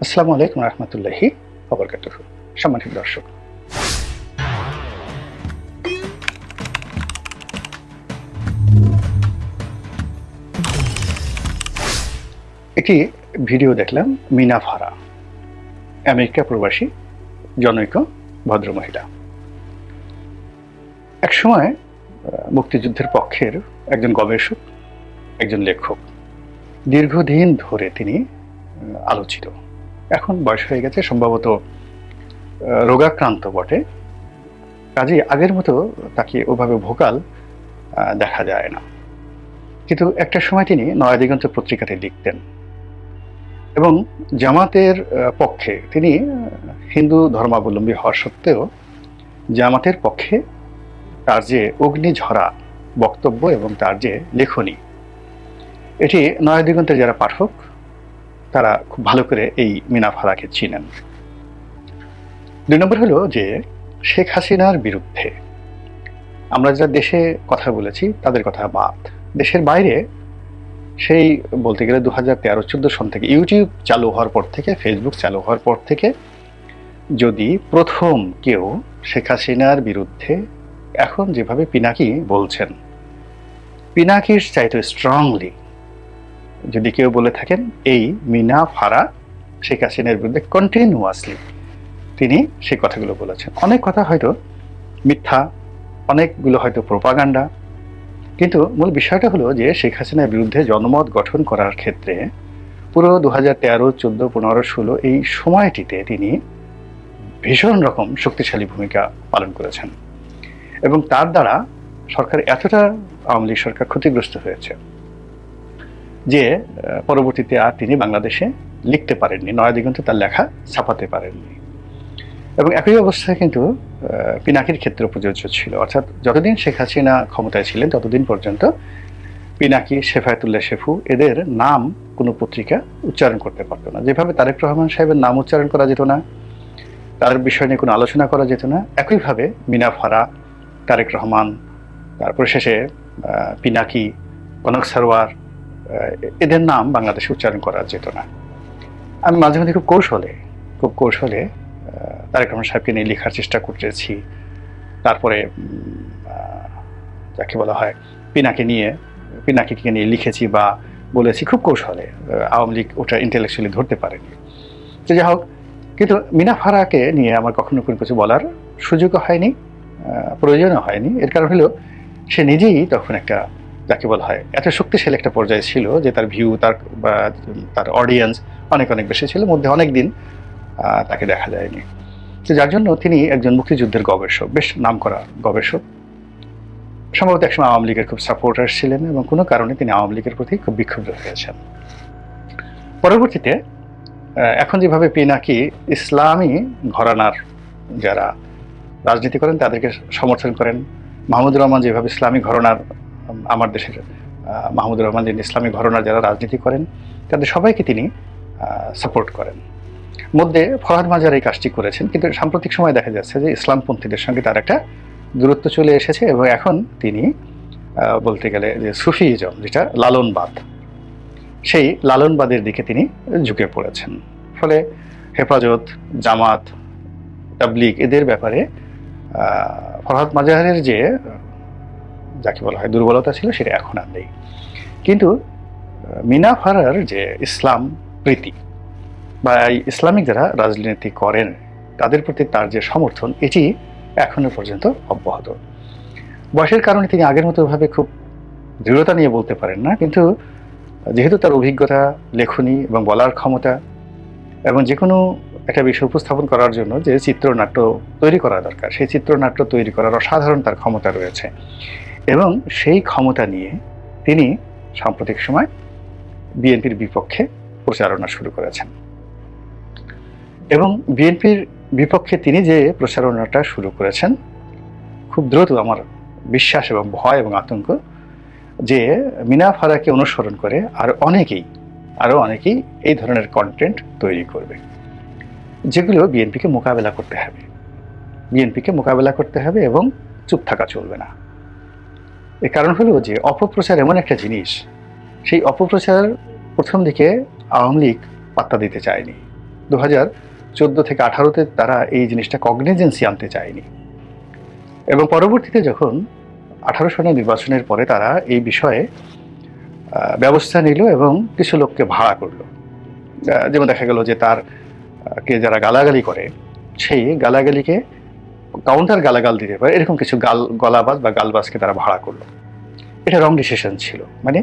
আসসালামু আলাইকুম রহমতুল্লাহি ওয়া সম্মানিত দর্শক, একটি ভিডিও দেখলাম। মিনা ফারা, আমেরিকা প্রবাসী জনৈক ভদ্রমহিলা, একসময় মুক্তিযুদ্ধের পক্ষের একজন গবেষক, একজন লেখক। দীর্ঘদিন ধরে তিনি আলোচিত। এখন বয়স হয়ে গেছে, সম্ভবত রোগাক্রান্ত বটে, কাজেই আগের মতো তাকে ওভাবে ভোকাল দেখা যায় না। কিন্তু একটা সময় তিনি নয়াদিগন্ত পত্রিকাতে লিখতেন এবং জামাতের পক্ষে, তিনি হিন্দু ধর্মাবলম্বী হওয়া সত্ত্বেও জামাতের পক্ষে তার যে অগ্নিঝরা বক্তব্য এবং তার যে লেখনী, এটি নয়াদিগন্তের যারা পাঠক তারা খুব ভালো করে এই মিনা ফারাকে চিনেন। 2 নম্বর হলো যে শেখ হাসিনার বিরুদ্ধে আমরা যারা দেশে কথা বলেছি তাদের কথা বাদ, দেশের বাইরে সেই বলতে গেলে 2013-14 সন থেকে ইউটিউব চালু হওয়ার পর থেকে, ফেসবুক চালু হওয়ার পর থেকে যদি প্রথম কেউ শেখ হাসিনার বিরুদ্ধে এখন যেভাবে পিনাকি বলছেন, পিনাকির চাইতে স্ট্রংলি যদি কেউ বলে থাকেন, এই মিনা ফারা শেখ হাসিনার বিরুদ্ধে কন্টিনিউয়াসলি তিনি সেই কথাগুলো বলেছেন। অনেক কথা হয়তো মিথ্যা, অনেকগুলো হয়তো প্রোপাগান্ডা, কিন্তু মূল বিষয়টা হলো যে শেখ হাসিনার বিরুদ্ধে জনমত গঠন করার ক্ষেত্রে পুরো 2013, 14, 15, 16 এই সময়টিতে তিনি ভীষণ রকম শক্তিশালী ভূমিকা পালন করেছেন এবং তার দ্বারা সরকার এতটা, আওয়ামী লীগ সরকার ক্ষতিগ্রস্ত হয়েছে যে পরবর্তীতে আর তিনি বাংলাদেশে লিখতে পারেননি, নয়াদিগন্তে তার লেখা ছাপাতে পারেননি। এবং একই অবস্থায় কিন্তু পিনাকির ক্ষেত্রে প্রযোজ্য ছিল, অর্থাৎ যতদিন শেখ হাসিনা ক্ষমতায় ছিলেন ততদিন পর্যন্ত পিনাকি, শেফায়েতুল্লাহ শেফু এদের নাম কোনো পত্রিকা উচ্চারণ করতে পারতো না। যেভাবে তারেক রহমান সাহেবের নাম উচ্চারণ করা যেত না, তার বিষয় নিয়ে কোনো আলোচনা করা যেত না, একইভাবে মিনা ফারা, তারেক রহমান, তারপরে শেষে পিনাকি, কনক সারওয়ার, এদের নাম বাংলাদেশে উচ্চারণ করা যেত না। আমি মাঝে মাঝে খুব কৌশলে তারেক রহমান সাহেবকে নিয়ে লেখার চেষ্টা করতেছি, তারপরে যাকে বলা হয় পিনাকিকে নিয়ে লিখেছি বা বলেছি খুব কৌশলে। আওয়ামী লীগ ওটা ইন্টেলেকচুয়ালি ধরতে পারেনি। তো যাই হোক, কিন্তু মিনা ফারাকে নিয়ে আমার কখনো কোনো কিছু বলার সুযোগও হয়নি, প্রয়োজনও হয়নি। এর কারণ হলো সে নিজেই তখন একটা, যাকে বলা হয়, এত শক্তিশালী একটা পর্যায়ে ছিল যে তার ভিউ, তার অডিয়েন্স অনেক বেশি ছিল, মধ্যে অনেক দিন তাকে দেখা যায়নি। তো যার জন্য তিনি একজন মুক্তিযুদ্ধের গবেষক, বেশ নামকরা গবেষক, সম্ভবত একসময় আওয়ামী লীগের খুব সাপোর্টার ছিলেন এবং কোনো কারণে তিনি আওয়ামী লীগের প্রতি খুব বিক্ষুব্ধ হয়েছেন। পরবর্তীতে এখন যেভাবে পিনাকি ইসলামী ঘরানার যারা রাজনীতি করেন তাদেরকে সমর্থন করেন, মাহমুদুর রহমান যেভাবে ইসলামী ঘরানার, আমার দেশের মাহমুদুর রহমান যিনি ইসলামী ঘরানার যারা রাজনীতি করেন তাদের সবাইকে তিনি সাপোর্ট করেন। মধ্যে ফরহাদ মাজার এই কাজটি করেছেন, কিন্তু সাম্প্রতিক সময় দেখা যাচ্ছে যে ইসলামপন্থীদের সঙ্গে তার একটা দূরত্ব চলে এসেছে এবং এখন তিনি বলতে গেলে যে সুফিজম, যেটা লালনবাদ, সেই লালনবাদের দিকে তিনি ঝুঁকে পড়েছেন। ফলে হেফাজত, জামাত, তাবলিগ এদের ব্যাপারে ফরহাদ মাজারের যে, যাকে বলা হয়, দুর্বলতা ছিল সেটা এখন আর নেই। কিন্তু মিনা ফারার যে ইসলাম প্রীতি বা ইসলামিক যারা রাজনীতি করেন তাদের প্রতি তার যে সমর্থন, এটি এখনো পর্যন্ত অব্যাহত। বয়সের কারণে তিনি আগের মতো ভাবে খুব দৃঢ়তা নিয়ে বলতে পারেন না, কিন্তু যেহেতু তার অভিজ্ঞতা, লেখনী এবং বলার ক্ষমতা এবং যে কোনো একটা বিষয় উপস্থাপন করার জন্য যে চিত্রনাট্য তৈরি করা দরকার, সেই চিত্রনাট্য তৈরি করার অসাধারণ তার ক্ষমতা রয়েছে এবং সেই ক্ষমতা নিয়ে তিনি সাম্প্রতিক সময় বিএনপির বিপক্ষে প্রচারণা শুরু করেছেন। এবং বিএনপির বিপক্ষে তিনি যে প্রচারণাটা শুরু করেছেন, খুব দ্রুত আমার বিশ্বাস এবং ভয় এবং আতঙ্ক যে মিনা ফারাকে অনুসরণ করে আরও অনেকেই এই ধরনের কন্টেন্ট তৈরি করবে, যেগুলো বিএনপিকে মোকাবেলা করতে হবে এবং চুপ থাকা চলবে না। এর কারণ হলো যে অপপ্রচার এমন একটা জিনিস, সেই অপপ্রচার প্রথম দিকে আওয়ামী লীগ পাত্তা দিতে চায়নি, 2014 থেকে 18-তে তারা এই জিনিসটা কগনিজেন্সি আনতে চায়নি, এবং পরবর্তীতে যখন 18 সনের নির্বাচনের পরে তারা এই বিষয়ে ব্যবস্থা নিল এবং কিছু লোককে ভাড়া করলো। যেমন দেখা গেল যে তার কে যারা গালাগালি করে সেই গালাগালিকে কাউন্টার গালাগাল দিতে পারে এরকম কিছু গলাবাজ বা গালবাজকে তারা ভাড়া করলো। এটা রং ডিসিশন ছিল, মানে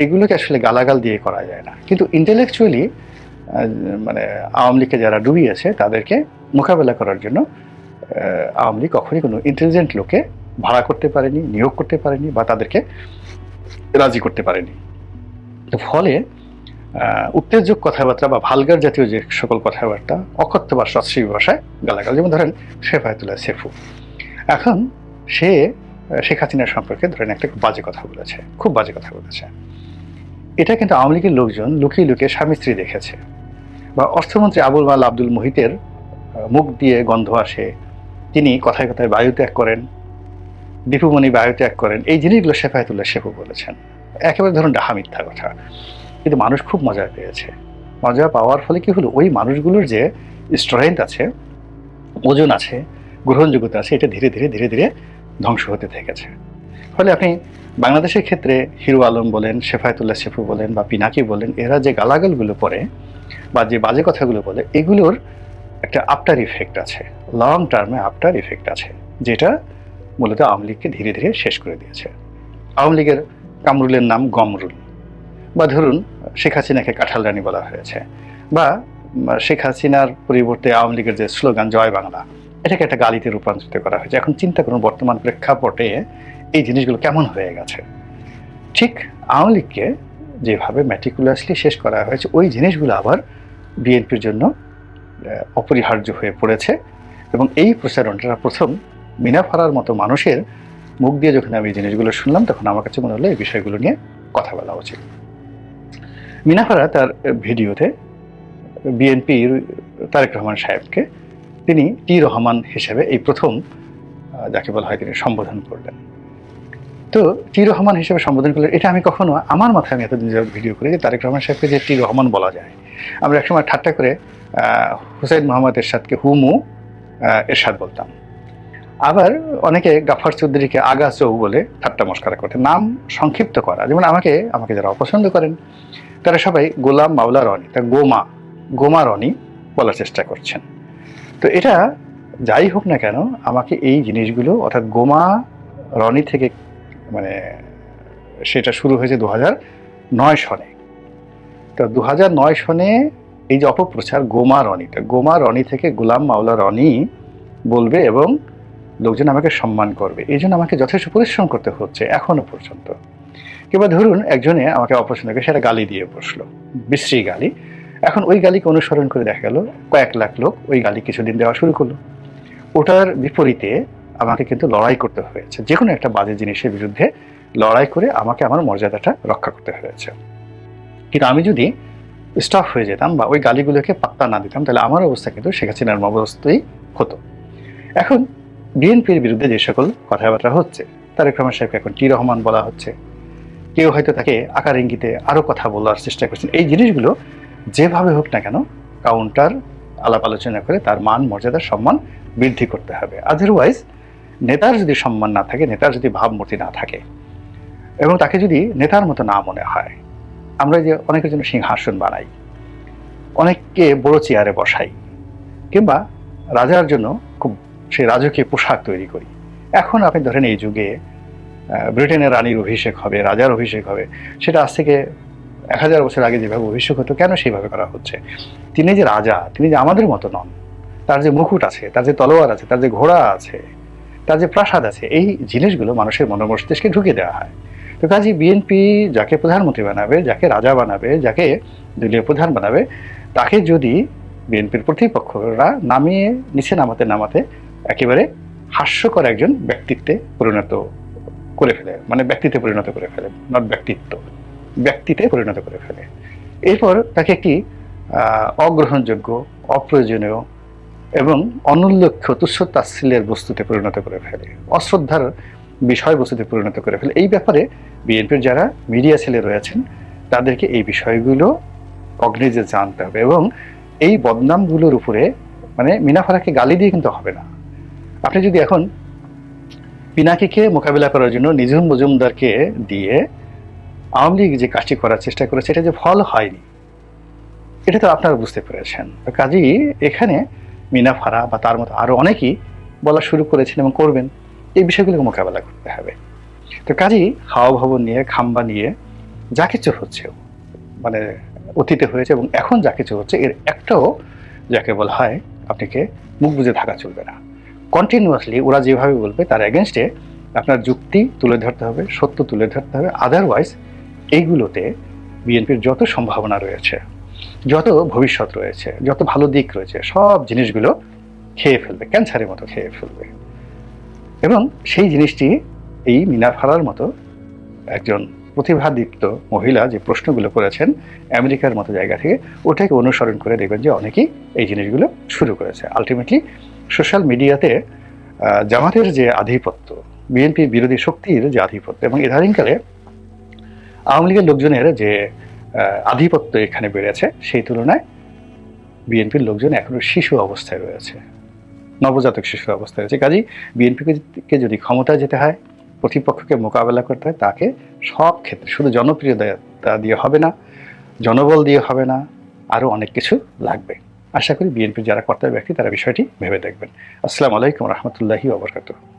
এগুলোকে আসলে গালাগাল দিয়ে করা যায় না। কিন্তু ইন্টেলেকচুয়ালি মানে আওয়ামী লীগকে যারা ডুবিয়েছে তাদেরকে মোকাবেলা করার জন্য আওয়ামী লীগ কখনই কোনো ইন্টেলিজেন্ট লোকে ভাড়া করতে পারেনি, নিয়োগ করতে পারেনি, বা তাদেরকে রাজি করতে পারেনি। তো ফলে উত্তেজক কথাবার্তা বা ভালগার জাতীয় যে সকল কথাবার্তা, অকথ্য বা সশ্রী ভাষায় গালাগাল, যেমন ধরেন শেফায়েতুল্লাহ সেফু, এখন সে শেখ হাসিনার সম্পর্কে ধরেন একটা বাজে কথা বলেছে, খুব বাজে কথা বলেছে। এটা কিন্তু আওয়ামী লীগের লোকজন লুকিয়ে লুকিয়ে স্বামী স্ত্রী দেখেছে। বা অর্থমন্ত্রী আবুল মাল আব্দুল মুহিতের মুখ দিয়ে গন্ধ আসে, তিনি কথায় কথায় বায়ু ত্যাগ করেন, দীপুমণি বায়ু ত্যাগ করেন, এই জিনিসগুলো শেফায়েতুল্লাহ সেফু বলেছেন। একেবারে ধরুন ডাহা মিথ্যা কথা, কিন্তু মানুষ খুব মজা পেয়েছে। মজা পাওয়ার ফলে কি হলো, ওই মানুষগুলোর যে স্ট্রেংথ আছে, ওজন আছে, গ্রহণযোগ্যতা আছে, এটা ধীরে ধীরে ধীরে ধীরে ধ্বংস হতে থেকেছে। ফলে আপনি বাংলাদেশের ক্ষেত্রে হিরো আলম বলেন, শেফায়েতুল্লাহ সেফু বলেন, বা পিনাকি বলেন, এরা যে গালাগালগুলো পড়ে বা যে বাজে কথাগুলো বলে, এগুলোর একটা আফটার ইফেক্ট আছে, লং টার্মে আফটার ইফেক্ট আছে, যেটা মূলত আওয়ামী লীগকে ধীরে ধীরে শেষ করে দিয়েছে। আওয়ামী লীগের কামরুলের নাম গমরুল, বা ধরুন শেখ হাসিনাকে কাঁঠাল রানী বলা হয়েছে, বা শেখ হাসিনার পরিবর্তে আওয়ামী লীগের যে স্লোগান জয় বাংলা, এটাকে একটা গালিতে রূপান্তরিত করা হয়েছে। এখন চিন্তা করুন বর্তমান প্রেক্ষাপটে এই জিনিসগুলো কেমন হয়ে গেছে। ঠিক আওয়ামী লীগকে যেভাবে ম্যাটিকুলাসলি শেষ করা হয়েছে, ওই জিনিসগুলো আবার বিএনপির জন্য অপরিহার্য হয়ে পড়েছে। এবং এই প্রচারণটা প্রথম মিনা ফারার মতো মানুষের মুখ দিয়ে যখন আমি এই জিনিসগুলো শুনলাম, তখন আমার কাছে মনে হলো এই বিষয়গুলো নিয়ে কথা বলা উচিত। মিনা ফারা তার ভিডিওতে বিএনপির তারেক রহমান সাহেবকে তিনি টি রহমান হিসেবে এই প্রথম যাকে বলা হয় তিনি সম্বোধন করলেন। তো টি রহমান হিসেবে সম্বোধন করলেন, এটা আমি কখনো আমার মাথায়, আমি এতদিন ভিডিও করে যে তারেক রহমান সাহেবকে যে টি রহমান বলা যায়, আমরা একসময় ঠাট্টা করে হুসাইন মোহাম্মদ এরশাদকে হুমু এরশাদ বলতাম। আবার অনেকে গাফার চৌধুরীকে আগা চৌ বলে ঠাট্টা মস্করা করতে, নাম সংক্ষিপ্ত করা। যেমন আমাকে যারা অপছন্দ করেন তারা সবাই গোলাম মাওলা রনি, তা গোমা রনি বলার চেষ্টা করছেন। তো এটা যাই হোক না কেন, আমাকে এই জিনিসগুলো, অর্থাৎ গোমা রনি থেকে মানে সেটা শুরু হয়েছে 2009 সনে। তো 2009 সনে এই যে অপপ্রচার গোমা রনি থেকে গোলাম মাওলা রনি বলবে এবং লোকজন আমাকে সম্মান করবে, এই জন্য আমাকে যথেষ্ট পরিশ্রম করতে হচ্ছে এখনো পর্যন্ত। কিংবা ধরুন একজনে আমাকে অপছন্দ করে, সেটা গালি দিয়ে বসলো, বিশ্রী গালি। এখন ওই গালিকে অনুসরণ করে দেখা গেল কয়েক লাখ লোক ওই গালি কিছুদিন দেওয়া শুরু করলো। ওটার বিপরীতে আমাকে কিন্তু লড়াই করতে হয়েছে, যে কোনো একটা বাজে জিনিসের বিরুদ্ধে লড়াই করে আমাকে আমার মর্যাদাটা রক্ষা করতে হয়েছে। কিন্তু আমি যদি স্টপ হয়ে যেতাম বা ওই গালিগুলোকে পাত্তা না দিতাম, তাহলে আমার অবস্থা কিন্তু শেখ হাসিনার অবস্থাই হতো। এখন বিএনপির বিরুদ্ধে যে সকল কথাবার্তা হচ্ছে, তারেক রহমান সাহেবকে এখন টি রহমান বলা হচ্ছে, কেউ হয়তো তাকে আকার ইঙ্গিতে আরও কথা বলার চেষ্টা করছেন। এই জিনিসগুলো যেভাবে হোক না কেন কাউন্টার আলাপ আলোচনা করে তার মান মর্যাদা সম্মান বৃদ্ধি করতে হবে। আদারওয়াইজ নেতার যদি সম্মান না থাকে, নেতার যদি ভাবমূর্তি না থাকে, এবং তাকে যদি নেতার মতো না মনে হয়, আমরা যে অনেকের জন্য সিংহাসন বানাই, অনেককে বড় চেয়ারে বসাই, কিংবা রাজার জন্য খুব সেই রাজকীয় পোশাক তৈরি করি। এখন আপনি ধরেন এই যুগে ব্রিটেনের রানীর অভিষেক হবে, রাজার অভিষেক হবে, সেটা আজ থেকে 1000 বছর আগে যেভাবে অভিষেক হতো, কেন সেইভাবে করা হচ্ছে? তিনি যে রাজা, তিনি যে আমাদের মতো নন। তার যে মুকুট আছে, তার যে তলোয়ার আছে, তার যে ঘোড়া আছে, তার যে প্রাসাদ আছে, এই জিনিসগুলো মানুষের মনোমস্তিষ্কে ঢুকিয়ে দেওয়া হয়। তো কাজে বিএনপি যাকে প্রধানমন্ত্রী বানাবে, যাকে রাজা বানাবে, যাকে দলীয় প্রধান বানাবে, তাকে যদি বিএনপির প্রতিপক্ষরা নামিয়ে নিচে নামাতে একেবারে হাস্যকর একজন ব্যক্তিত্বে পরিণত করে ফেলে, মানে ব্যক্তিতে পরিণত করে ফেলে, নট ব্যক্তিতে পরিণত করে ফেলে। এরপর তাকে একটি অগ্রহণযোগ্য, অপ্রয়োজনীয় এবং অনুল্লেখ্য তুচ্ছ তাচ্ছিল্যের বস্তুতে পরিণত করে ফেলে, অশ্রদ্ধার বিষয়বস্তুতে পরিণত করে ফেলে। এই ব্যাপারে বিএনপির যারা মিডিয়া সেলে রয়েছেন তাদেরকে এই বিষয়গুলো কগনিজে জানতে হবে এবং এই বদনামগুলোর উপরে মানে মিনাফারাকে গালি দিয়ে কিন্তু হবে না। আপনি যদি এখন পিনাকিকে মোকাবিলা করার জন্য নিঝুম মজুমদারকে দিয়ে আওয়ামী লীগ যে কাজটি করার চেষ্টা করেছে, এটা যে ফল হয়নি, এটা তো আপনারা বুঝতে পেরেছেন। কাজেই এখানে মিনাফারা বা তার মতো আরো অনেকেই বলা শুরু করেছেন এবং করবেন, এই বিষয়গুলোকে মোকাবেলা করতে হবে। তো কাজেই হাওয়া ভবন নিয়ে, খাম্বা নিয়ে যা কিছু হচ্ছে, মানে অতীতে হয়েছে এবং এখন যা কিছু হচ্ছে, এর একটাও যাকে বলা হয় আপনাকে মুখ বুজে থাকা চলবে না। কন্টিনিউয়াসলি ওরা যেভাবে বলবে তার এগেনস্টে আপনার যুক্তি তুলে ধরতে হবে, সত্য তুলে ধরতে হবে। আদারওয়াইজ এইগুলোতে বিএনপির যত সম্ভাবনা রয়েছে, যত ভবিষ্যৎ রয়েছে, যত ভালো দিক রয়েছে, সব জিনিসগুলো খেয়ে ফেলবে, ক্যান্সারের মতো খেয়ে ফেলবে। এবং সেই জিনিসটি এই মিনাফারার মতো একজন প্রতিভাদীপ্ত মহিলা যে প্রশ্নগুলো করেছেন আমেরিকার মতো জায়গা থেকে, ওটাকে অনুসরণ করে দেখবেন যে অনেকেই এই জিনিসগুলো শুরু করেছে। আলটিমেটলি সোশ্যাল মিডিয়াতে জামাতের যে আধিপত্য, বিএনপি বিরোধী শক্তির যে আধিপত্য, এবং ইদানিংকালে আওয়ামী লীগের লোকজনের যে আধিপত্য এখানে বেড়েছে, সেই তুলনায় বিএনপির লোকজন এখনো শিশু অবস্থায় রয়েছে, নবজাতক শিশু অবস্থায় রয়েছে। কাজেই বিএনপিকে যদি ক্ষমতায় যেতে হয়, প্রতিপক্ষকে মোকাবেলা করতে হয়, তাকে সব ক্ষেত্রে শুধু জনপ্রিয়তা দিয়ে হবে না, জনবল দিয়ে হবে না, আরও অনেক কিছু লাগবে। আশা করি বিএনপির যারা কর্তাব্য ব্যক্তি তারা বিষয়টি ভেবে দেখবেন। আসসালামু আলাইকুম রহমতুল্লাহি ওয়া বারাকাতুহু।